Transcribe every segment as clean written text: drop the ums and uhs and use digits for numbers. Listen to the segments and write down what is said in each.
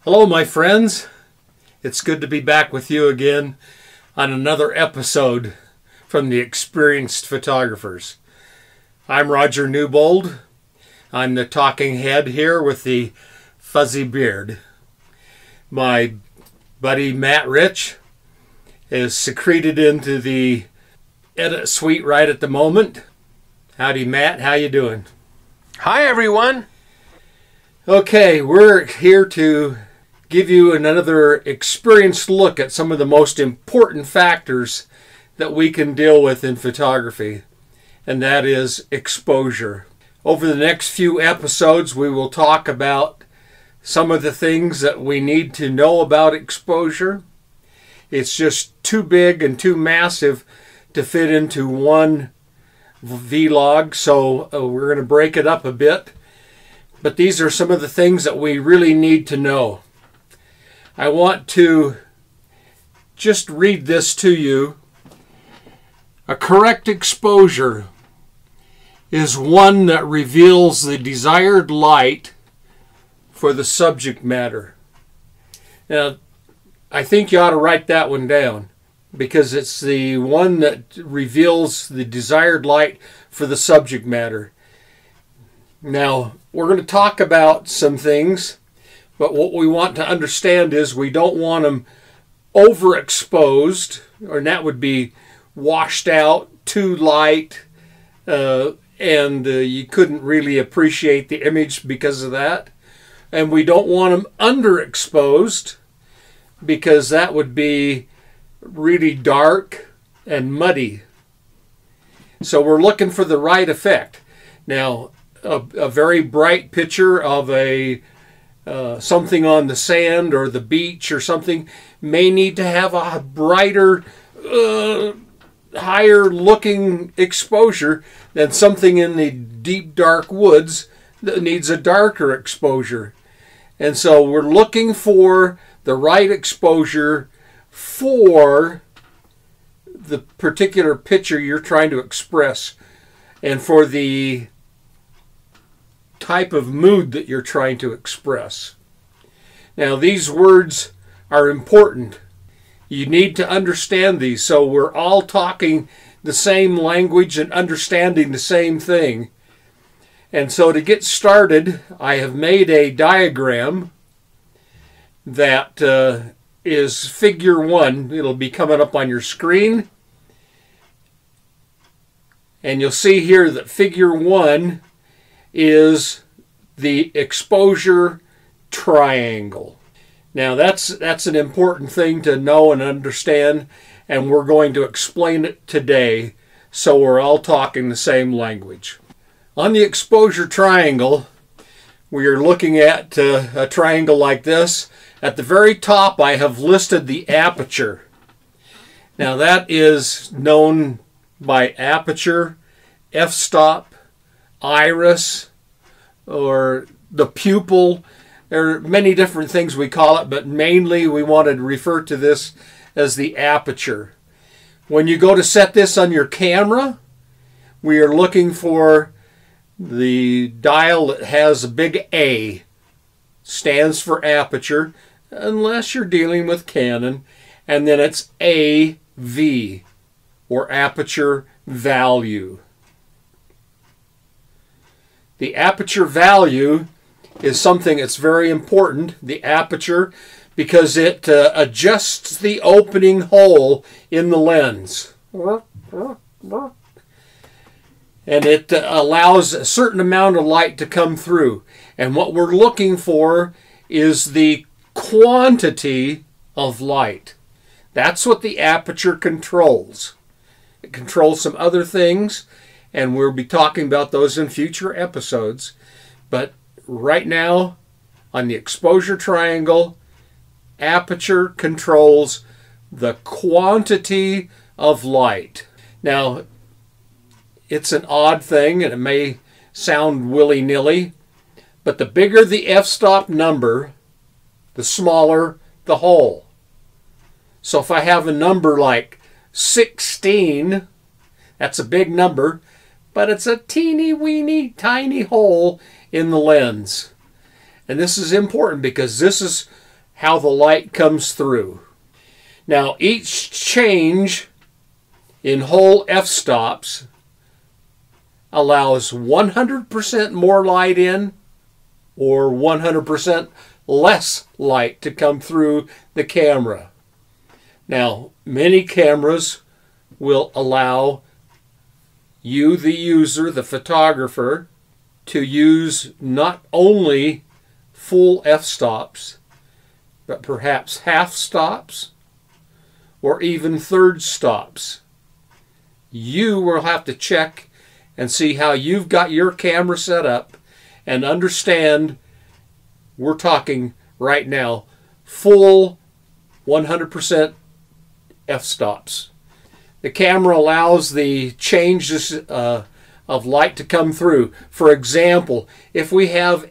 Hello, my friends. It's good to be back with you again on another episode from the Experienced Photographers. I'm Roger Newbold. I'm the talking head here with the fuzzy beard. My buddy Matt Rich is secreted into the edit suite right at the moment. Howdy, Matt. How you doing? Hi, everyone. Okay, we're here to give you another experienced look at some of the most important factors that we can deal with in photography, and that is exposure. Over the next few episodes, we will talk about some of the things that we need to know about exposure. It's just too big and too massive to fit into one vlog, so we're going to break it up a bit. But these are some of the things that we really need to know. I want to just read this to you. A correct exposure is one that reveals the desired light for the subject matter. Now, I think you ought to write that one down, because it's the one that reveals the desired light for the subject matter. Now, we're going to talk about some things, but what we want to understand is we don't want them overexposed, or that would be washed out, too light, and you couldn't really appreciate the image because of that. And we don't want them underexposed, because that would be really dark and muddy. So we're looking for the right effect. Now, a very bright picture of something on the sand or the beach or something may need to have a brighter, higher looking exposure than something in the deep dark woods that needs a darker exposure. And so we're looking for the right exposure for the particular picture you're trying to express and for the type of mood that you're trying to express. Now, these words are important. You need to understand these, so we're all talking the same language and understanding the same thing. And so to get started, I have made a diagram that is figure 1. It'll be coming up on your screen. And you'll see here that figure 1 is the exposure triangle. Now that's an important thing to know and understand, and we're going to explain it today so we're all talking the same language. On the exposure triangle, we are looking at a triangle like this. At the very top, I have listed the aperture. Now that is known by aperture, f-stop, iris, or the pupil. There are many different things we call it, but mainly we want to refer to this as the aperture. When you go to set this on your camera, we are looking for the dial that has a big A. Stands for aperture, unless you're dealing with Canon, and then it's AV, or aperture value. The aperture value is something that's very important, the aperture, because it adjusts the opening hole in the lens. And it allows a certain amount of light to come through. And what we're looking for is the quantity of light. That's what the aperture controls. It controls some other things, and we'll be talking about those in future episodes. But right now, on the exposure triangle, aperture controls the quantity of light. Now, it's an odd thing, and it may sound willy-nilly, but the bigger the f-stop number, the smaller the hole. So if I have a number like 16, that's a big number, but it's a teeny weeny tiny hole in the lens. And this is important because this is how the light comes through. Now, each change in whole f-stops allows 100% more light in or 100% less light to come through the camera. Now, many cameras will allow you, the user, the photographer, to use not only full f-stops, but perhaps half stops or even third stops. You will have to check and see how you've got your camera set up and understand we're talking right now full 100% f-stops. The camera allows the changes of light to come through. For example, if we have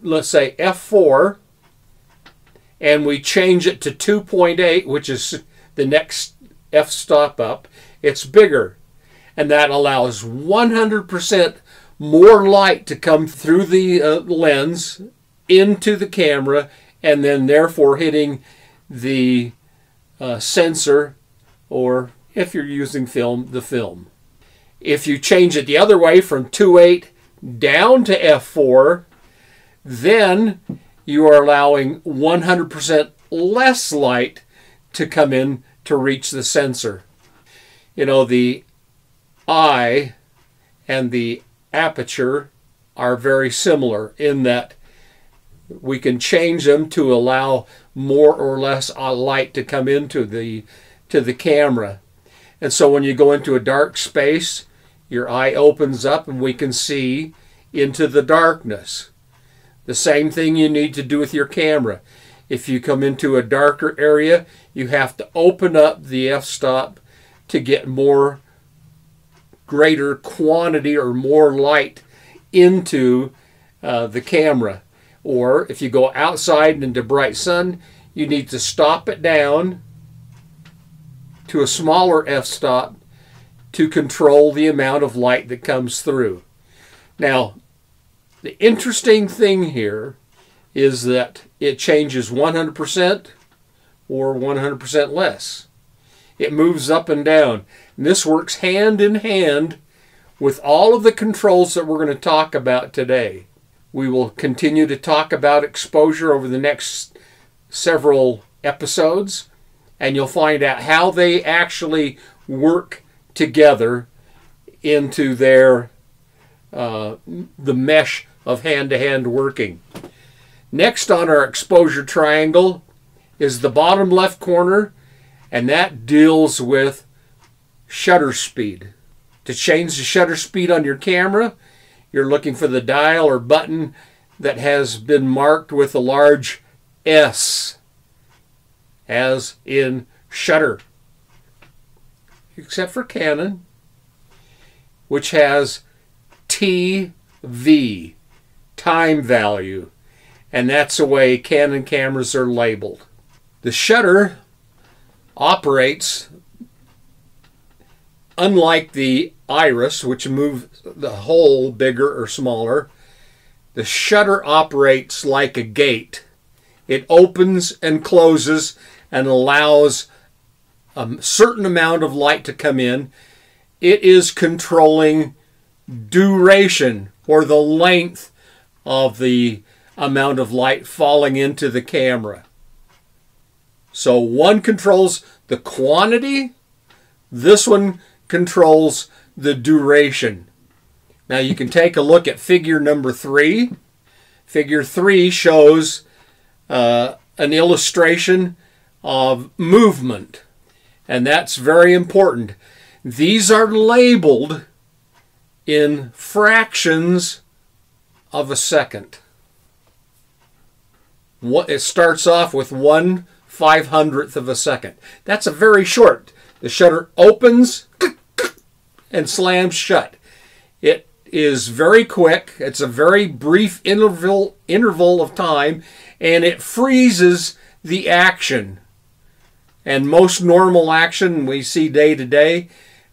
let's say f4, and we change it to 2.8, which is the next f-stop up, it's bigger. And that allows 100% more light to come through the lens into the camera, and then therefore hitting the sensor, or if you're using film, the film. If you change it the other way from 2.8 down to f4, then you are allowing 100% less light to come in to reach the sensor. You know, the eye and the aperture are very similar in that we can change them to allow more or less light to come into the camera. And so when you go into a dark space, your eye opens up and we can see into the darkness. The same thing you need to do with your camera. If you come into a darker area, you have to open up the f-stop to get greater quantity or more light into the camera. Or if you go outside into bright sun, you need to stop it down to a smaller f-stop to control the amount of light that comes through. Now, the interesting thing here is that it changes 100% or 100% less. It moves up and down. And this works hand in hand with all of the controls that we're going to talk about today. We will continue to talk about exposure over the next several episodes, and you'll find out how they actually work together into the mesh of hand-to-hand working. Next on our exposure triangle is the bottom left corner, and that deals with shutter speed. To change the shutter speed on your camera, you're looking for the dial or button that has been marked with a large S, as in shutter. Except for Canon, which has TV, time value, and that's the way Canon cameras are labeled. The shutter operates unlike the iris, which moves the hole bigger or smaller. The shutter operates like a gate. It opens and closes and allows a certain amount of light to come in. It is controlling duration, or the length of the amount of light falling into the camera. So one controls the quantity, this one controls the duration. Now you can take a look at figure number 3. Figure 3 shows an illustration of movement, and that's very important. These are labeled in fractions of a second. It starts off with 1/500th of a second. That's a very short. The shutter opens and slams shut. It is very quick. It's a very brief interval of time, and it freezes the action. And most normal action we see day to day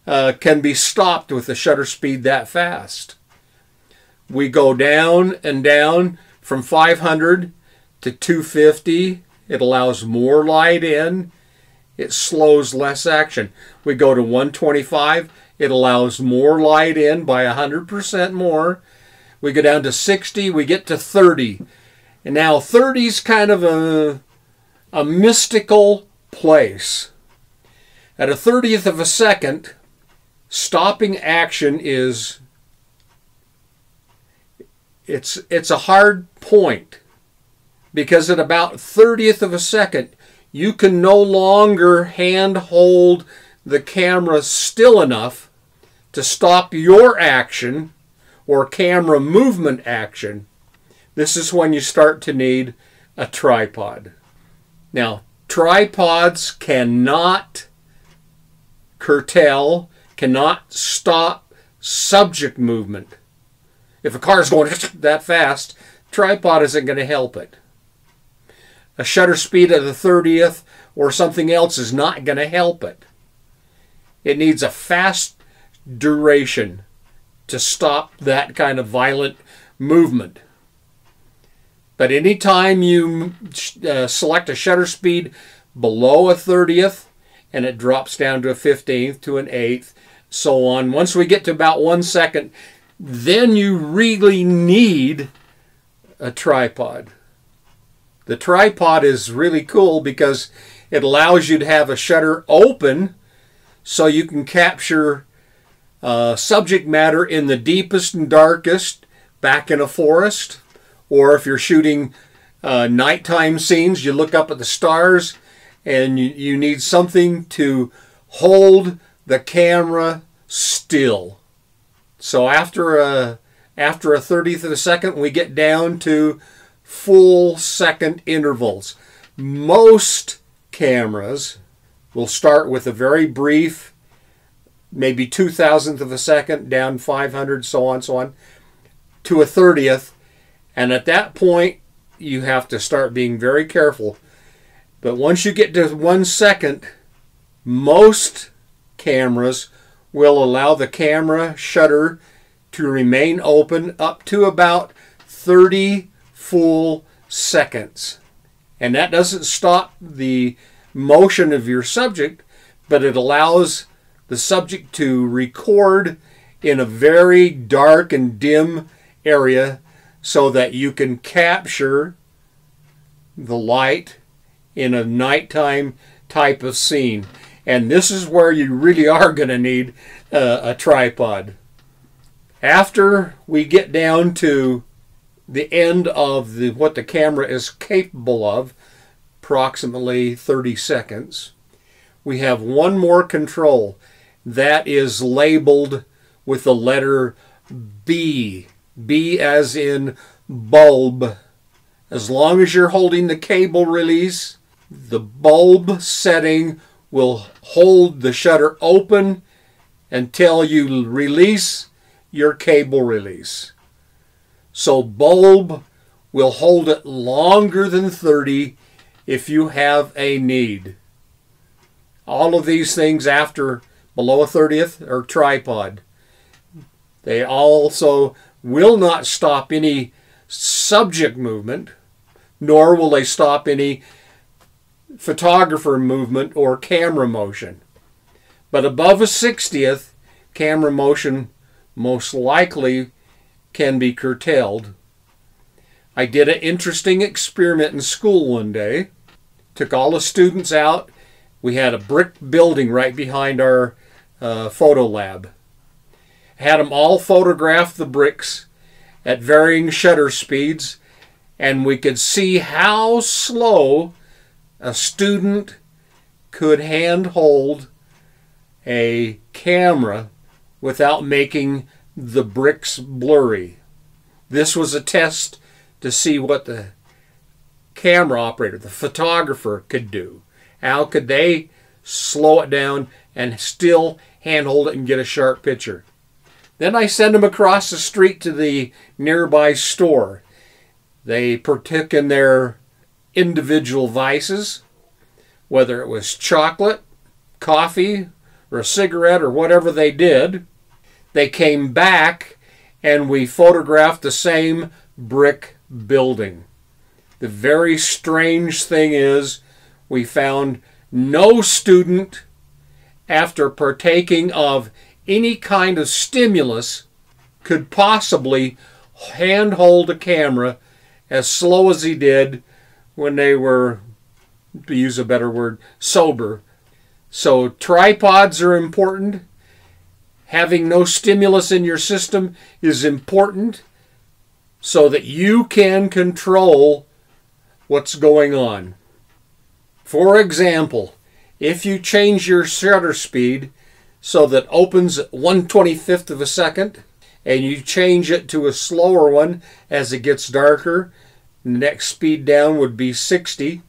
can be stopped with the shutter speed that fast. We go down and down from 500 to 250, it allows more light in. It slows less action. We go to 125, it allows more light in by 100% more. We go down to 60, we get to 30. And now 30 is kind of a mystical place. At a 30th of a second, stopping action it's a hard point, because at about 30th of a second, you can no longer hand hold the camera still enough to stop your action or camera movement action. This is when you start to need a tripod. Now, tripods cannot curtail, cannot stop subject movement. If a car is going that fast, tripod isn't going to help it. A shutter speed of the 30th or something else is not going to help it. It needs a fast duration to stop that kind of violent movement. But anytime you select a shutter speed below a 30th, and it drops down to a 15th, to an 8th, so on. Once we get to about 1 second, then you really need a tripod. The tripod is really cool because it allows you to have a shutter open so you can capture subject matter in the deepest and darkest, back in a forest, or if you're shooting nighttime scenes, you look up at the stars and you need something to hold the camera still. So after a 30th of a second, we get down to full second intervals. Most cameras will start with a very brief, maybe 2,000th of a second, down 500, so on, to a 30th. And at that point, you have to start being very careful. But once you get to 1 second, most cameras will allow the camera shutter to remain open up to about 30 full seconds. And that doesn't stop the motion of your subject, but it allows the subject to record in a very dark and dim area so that you can capture the light in a nighttime type of scene. And this is where you really are going to need a tripod. After we get down to the end of what the camera is capable of, approximately 30 seconds, we have one more control that is labeled with the letter B. B as in bulb. As long as you're holding the cable release, the bulb setting will hold the shutter open until you release your cable release. So bulb will hold it longer than 30 if you have a need. All of these things after below a 30th are tripod. They also will not stop any subject movement, nor will they stop any photographer movement or camera motion. But above a 60th, camera motion most likely can be curtailed. I did an interesting experiment in school one day. Took all the students out. We had a brick building right behind our photo lab. Had them all photograph the bricks at varying shutter speeds, and we could see how slow a student could handhold a camera without making the bricks blurry. This was a test to see what the camera operator, the photographer, could do. How could they slow it down and still handhold it and get a sharp picture? Then I sent them across the street to the nearby store. They partook in their individual vices, whether it was chocolate, coffee, or a cigarette, or whatever they did. They came back and we photographed the same brick building. The very strange thing is we found no student, after partaking of any kind of stimulus, could possibly handhold a camera as slow as he did when they were, to use a better word, sober. So tripods are important. Having no stimulus in your system is important so that you can control what's going on. For example, if you change your shutter speed so that opens at 1/25 of a second, and you change it to a slower one as it gets darker, the next speed down would be 60.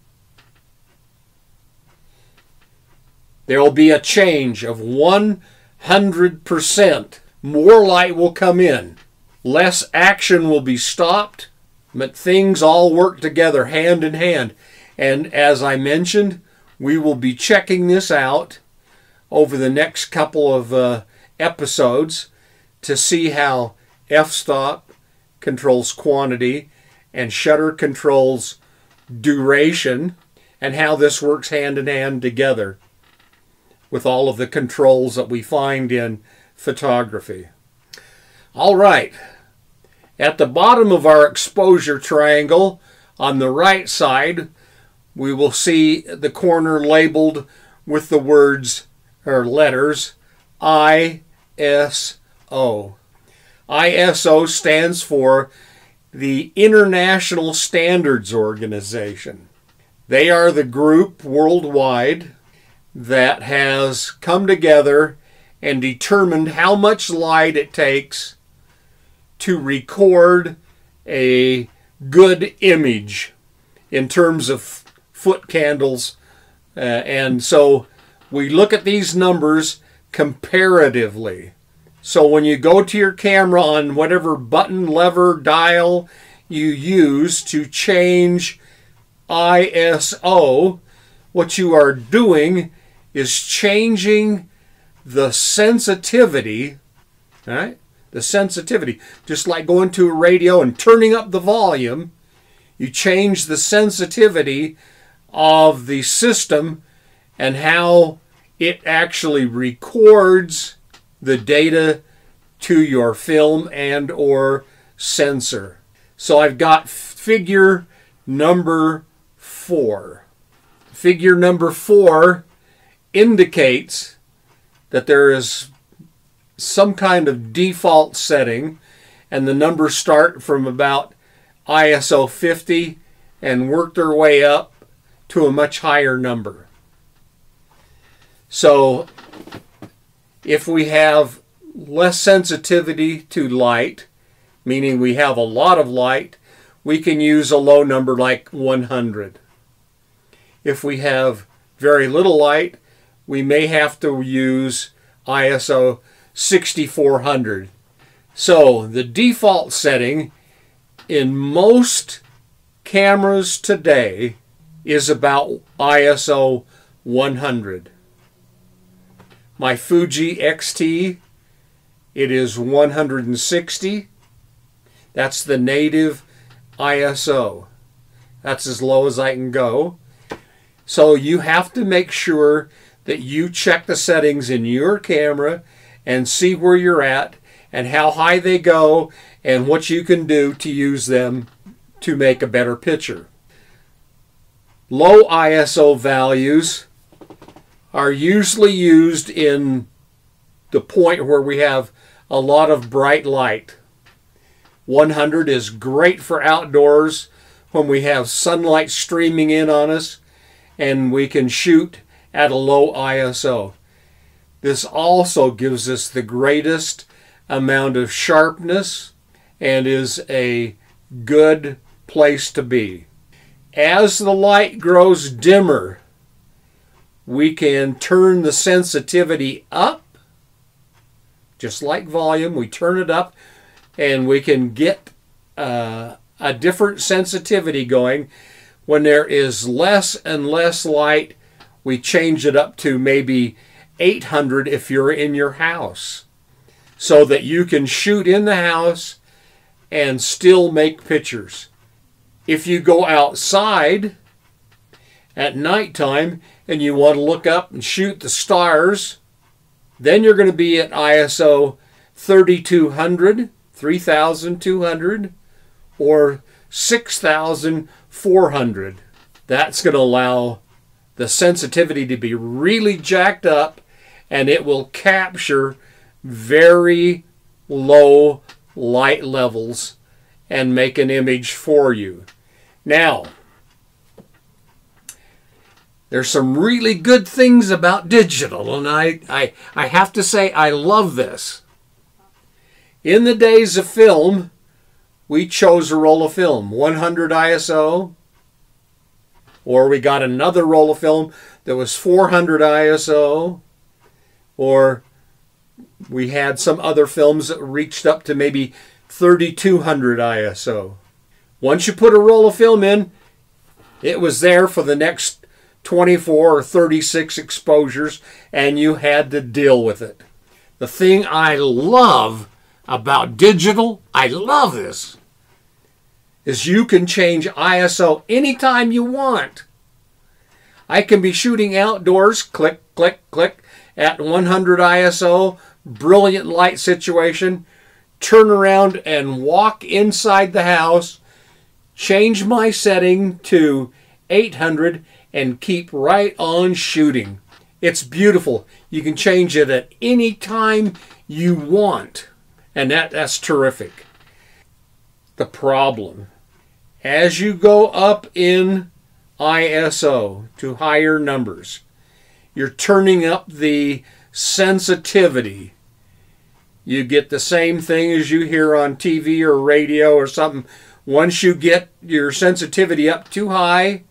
There will be a change of 100%. More light will come in. Less action will be stopped, but things all work together hand in hand. And as I mentioned, we will be checking this out over the next couple of episodes to see how f-stop controls quantity and shutter controls duration, and how this works hand in hand together with all of the controls that we find in photography. All right, at the bottom of our exposure triangle on the right side, we will see the corner labeled with the words or letters ISO. ISO stands for the International Standards Organization. They are the group worldwide that has come together and determined how much light it takes to record a good image in terms of foot candles. And so we look at these numbers comparatively. So when you go to your camera on whatever button, lever, dial you use to change ISO, what you are doing is changing the sensitivity, right? The sensitivity, just like going to a radio and turning up the volume, you change the sensitivity of the system and how it actually records the data to your film and or sensor. So I've got figure number 4. Figure number 4 indicates that there is some kind of default setting, and the numbers start from about ISO 50 and work their way up to a much higher number. So if we have less sensitivity to light, meaning we have a lot of light, we can use a low number like 100. If we have very little light, we may have to use ISO 6400. So the default setting in most cameras today is about ISO 100. My Fuji XT, it is 160. That's the native ISO. That's as low as I can go. So you have to make sure that you check the settings in your camera and see where you're at and how high they go and what you can do to use them to make a better picture. Low ISO values are usually used in the point where we have a lot of bright light. 100 is great for outdoors when we have sunlight streaming in on us and we can shoot at a low ISO. This also gives us the greatest amount of sharpness and is a good place to be. As the light grows dimmer, we can turn the sensitivity up. Just like volume, we turn it up and we can get a different sensitivity going. When there is less and less light, we change it up to maybe 800 if you're in your house, so that you can shoot in the house and still make pictures. If you go outside at nighttime and you want to look up and shoot the stars, then you're going to be at ISO 3200, 3200, or 6400. That's going to allow the sensitivity to be really jacked up, and it will capture very low light levels and make an image for you. Now, there's some really good things about digital, and I have to say I love this. In the days of film, we chose a roll of film, 100 ISO, or we got another roll of film that was 400 ISO, or we had some other films that reached up to maybe 3200 ISO. Once you put a roll of film in, it was there for the next 24 or 36 exposures, and you had to deal with it. The thing I love about digital, I love this, is you can change ISO anytime you want. I can be shooting outdoors, click, click, click, at 100 ISO, brilliant light situation, turn around and walk inside the house, change my setting to 800, and keep right on shooting. It's beautiful. You can change it at any time you want, and that's terrific. The problem, as you go up in ISO to higher numbers, you're turning up the sensitivity. You get the same thing as you hear on TV or radio or something. Once you get your sensitivity up too high,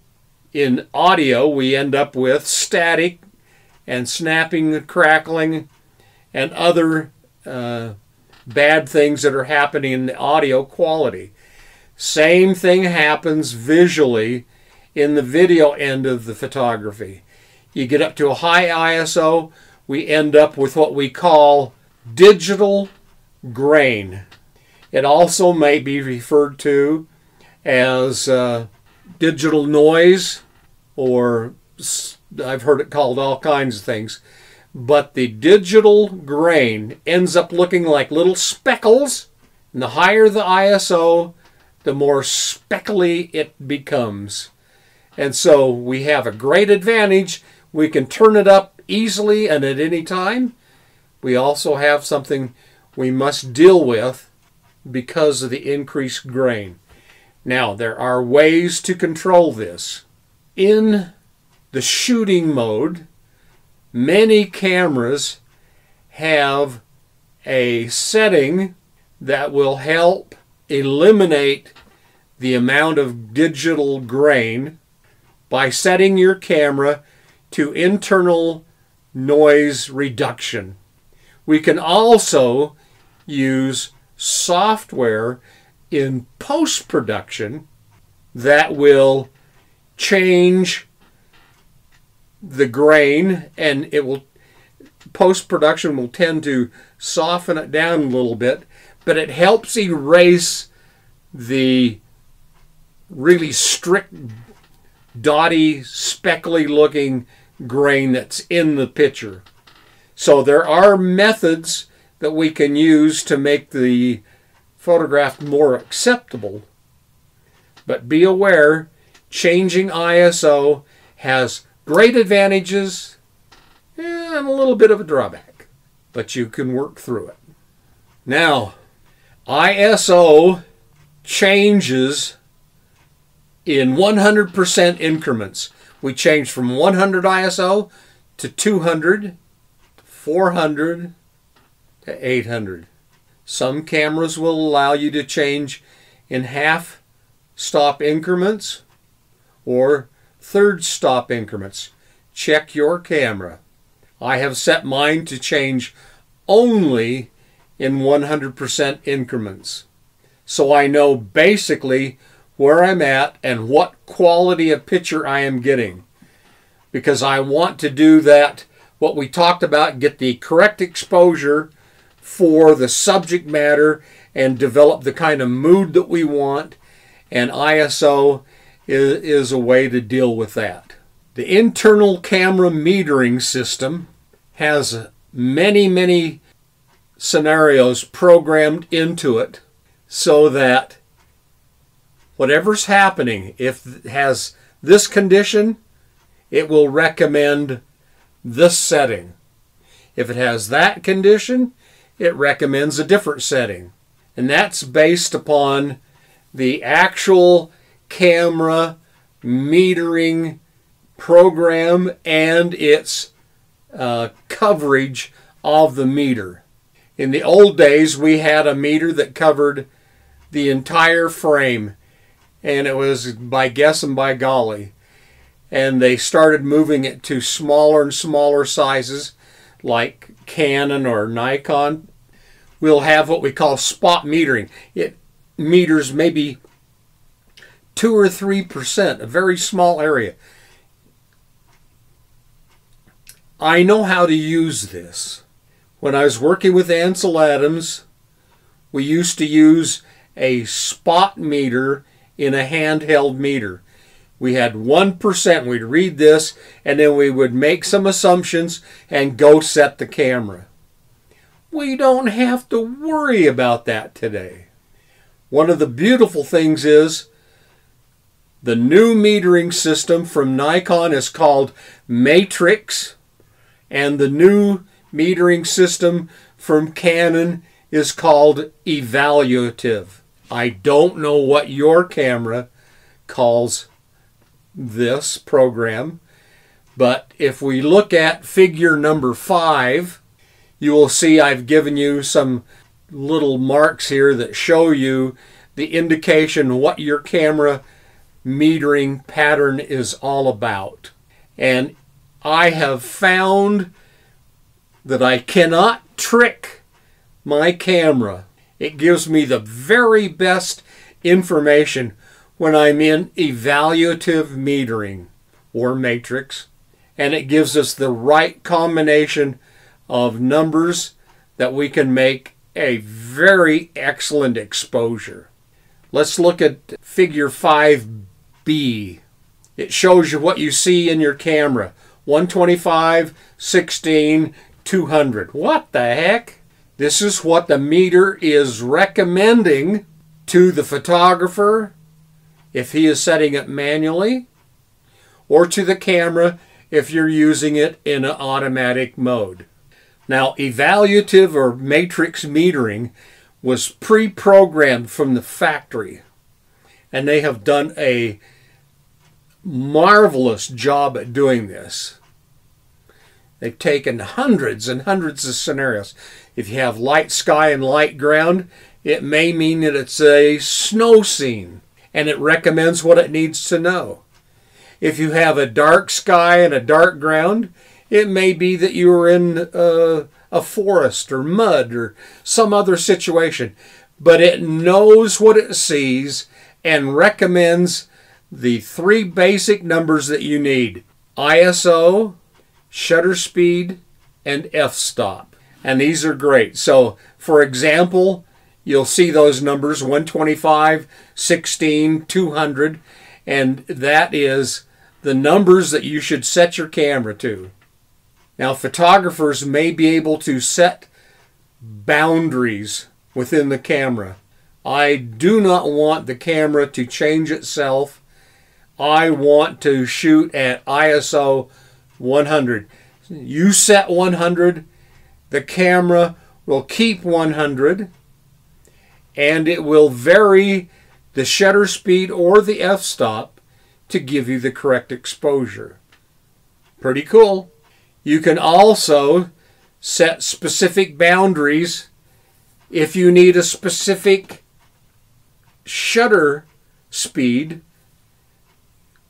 in audio we end up with static and snapping and crackling and other bad things that are happening in the audio quality. Same thing happens visually in the video end of the photography. You get up to a high ISO, we end up with what we call digital grain. It also may be referred to as digital noise, or I've heard it called all kinds of things. But the digital grain ends up looking like little speckles, and the higher the ISO, the more speckly it becomes. And so we have a great advantage. We can turn it up easily and at any time. We also have something we must deal with because of the increased grain. Now, there are ways to control this. In the shooting mode, many cameras have a setting that will help eliminate the amount of digital grain by setting your camera to internal noise reduction. We can also use software in post-production that will change the grain, and it will, post-production will tend to soften it down a little bit, but it helps erase the really strict, dotty, speckly looking grain that's in the picture. So there are methods that we can use to make the photograph more acceptable, but be aware, changing ISO has great advantages and a little bit of a drawback, but you can work through it. Now, ISO changes in 100% increments. We change from 100 ISO to 200, to 400, to 800. Some cameras will allow you to change in half stop increments or third stop increments. Check your camera. I have set mine to change only in 100% increments, so I know basically where I'm at and what quality of picture I am getting, because I want to do that, what we talked about, get the correct exposure for the subject matter and develop the kind of mood that we want, and ISO is a way to deal with that. The internal camera metering system has many scenarios programmed into it so that whatever's happening, if it has this condition, it will recommend this setting. If it has that condition, it recommends a different setting. And that's based upon the actual camera metering program and its coverage of the meter. In the old days, we had a meter that covered the entire frame, and it was by guess and by golly. And they started moving it to smaller and smaller sizes like Canon or Nikon. We'll have what we call spot metering. It meters maybe 2 or 3%, a very small area. I know how to use this. When I was working with Ansel Adams, we used to use a spot meter in a handheld meter. We had 1%. We'd read this, and then we would make some assumptions and go set the camera. We don't have to worry about that today. One of the beautiful things is the new metering system from Nikon is called Matrix, and the new metering system from Canon is called Evaluative. I don't know what your camera calls this program, but if we look at figure number 5, you will see I've given you some little marks here that show you the indication what your camera metering pattern is all about. And I have found that I cannot trick my camera. It gives me the very best information when I'm in evaluative metering or matrix, and it gives us the right combination of numbers that we can make a very excellent exposure. Let's look at figure 5B. It shows you what you see in your camera. 125, 16, 200. What the heck? This is what the meter is recommending to the photographer if he is setting it manually, or to the camera if you're using it in an automatic mode. Now, evaluative or matrix metering was pre-programmed from the factory, and they have done a marvelous job at doing this. They've taken hundreds and hundreds of scenarios. If you have light sky and light ground, it may mean that it's a snow scene, and it recommends what it needs to know. If you have a dark sky and a dark ground, it may be that you are in a forest or mud or some other situation. But it knows what it sees and recommends the 3 basic numbers that you need: ISO, shutter speed, and f-stop. And these are great. So, for example, you'll see those numbers: 125, 16, 200, and that is the numbers that you should set your camera to. Now, photographers may be able to set boundaries within the camera. I do not want the camera to change itself. I want to shoot at ISO 100. You set 100, the camera will keep 100, and it will vary the shutter speed or the f-stop to give you the correct exposure. Pretty cool. You can also set specific boundaries if you need a specific shutter speed.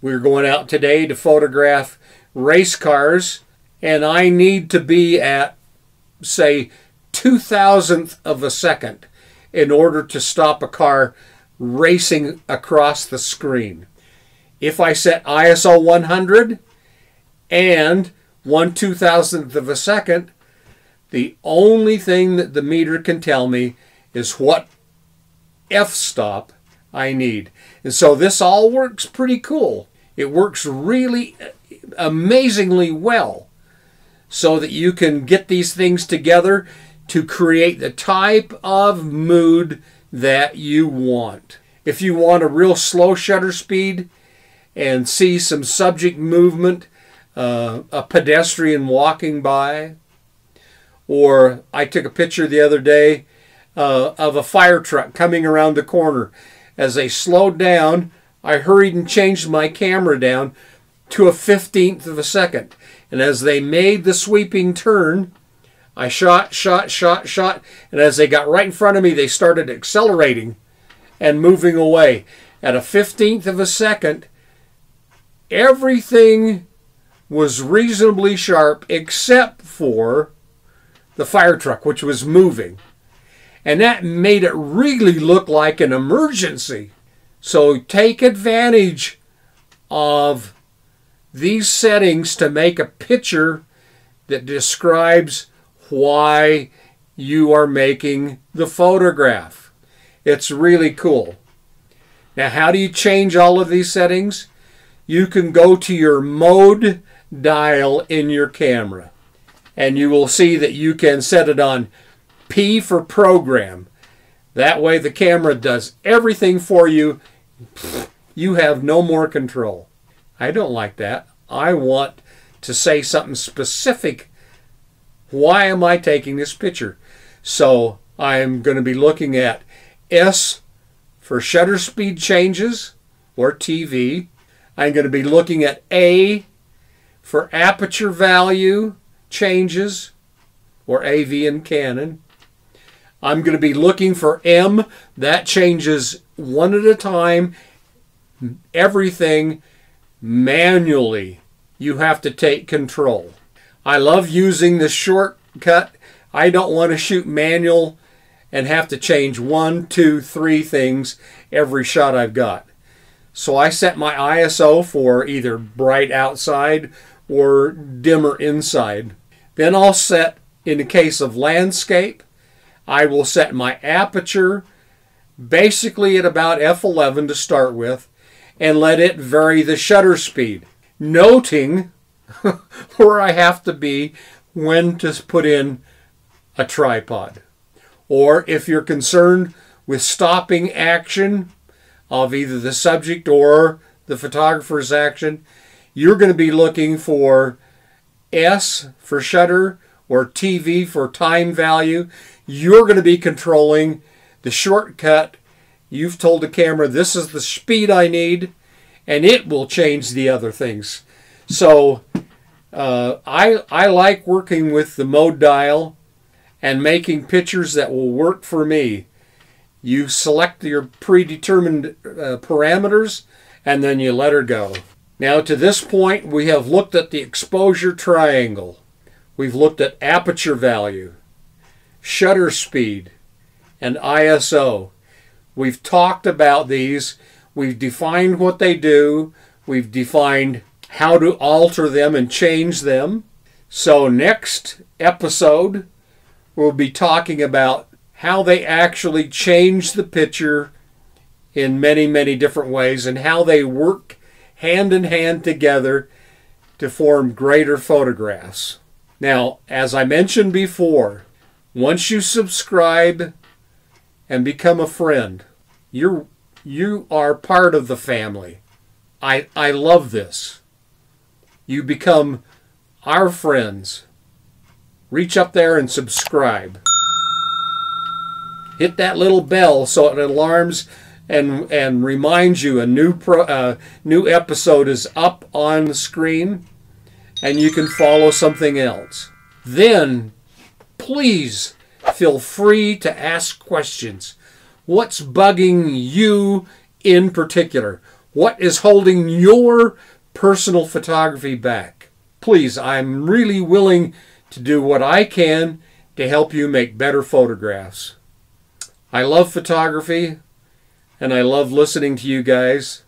We're going out today to photograph race cars, and I need to be at, say, 2,000th of a second in order to stop a car racing across the screen. If I set ISO 100 and 1/2000th of a second, the only thing that the meter can tell me is what f-stop I need. And so this all works pretty cool. It works really amazingly well so that you can get these things together to create the type of mood that you want. If you want a real slow shutter speed and see some subject movement, a pedestrian walking by, or I took a picture the other day of a fire truck coming around the corner. As they slowed down, I hurried and changed my camera down to a 15th of a second. And as they made the sweeping turn, I shot, and as they got right in front of me, they started accelerating and moving away. At a 15th of a second, everything was reasonably sharp except for the fire truck, which was moving. And that made it really look like an emergency. So take advantage of these settings to make a picture that describes why you are making the photograph. It's really cool. Now, how do you change all of these settings? You can go to your mode dial in your camera, and you will see that you can set it on P for program. That way the camera does everything for you. You have no more control. I don't like that. I want to say something specific. Why am I taking this picture? So I'm going to be looking at S for shutter speed changes, or TV. I'm going to be looking at A for aperture value changes, or AV in Canon. I'm going to be looking for M. That changes one at a time. Everything manually. You have to take control. I love using the shortcut. I don't want to shoot manual and have to change 1, 2, 3 things every shot I've got. So I set my ISO for either bright outside or dimmer inside. Then I'll set, in the case of landscape, I will set my aperture basically at about f11 to start with, and let it vary the shutter speed, noting where I have to be when to put in a tripod. Or if you're concerned with stopping action of either the subject or the photographer's action, you're going to be looking for S for shutter or TV for time value. You're going to be controlling the shortcut. You've told the camera this is the speed I need, and it will change the other things. So I like working with the mode dial and making pictures that will work for me. You select your predetermined parameters, and then you let her go. Now, to this point, we have looked at the exposure triangle. We've looked at aperture value, shutter speed, and ISO. We've talked about these. We've defined what they do. We've defined how to alter them and change them. So next episode, we'll be talking about how they actually change the picture in many, many different ways, and how they work hand in hand together to form greater photographs. Now, as I mentioned before, once you subscribe and become a friend, you are part of the family. I love this. You become our friends. Reach up there and subscribe. Hit that little bell so it alarms and reminds you a new episode is up on the screen, and you can follow something else. Then, please feel free to ask questions. What's bugging you in particular? What is holding your personal photography back? Please, I'm really willing to do what I can to help you make better photographs. I love photography, and I love listening to you guys.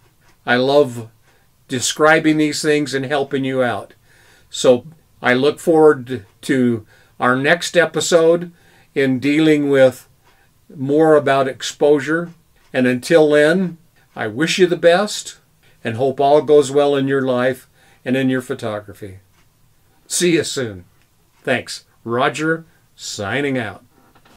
I love describing these things and helping you out. So I look forward to our next episode in dealing with more about exposure. And until then, I wish you the best and hope all goes well in your life and in your photography. See you soon. Thanks. Roger, signing out.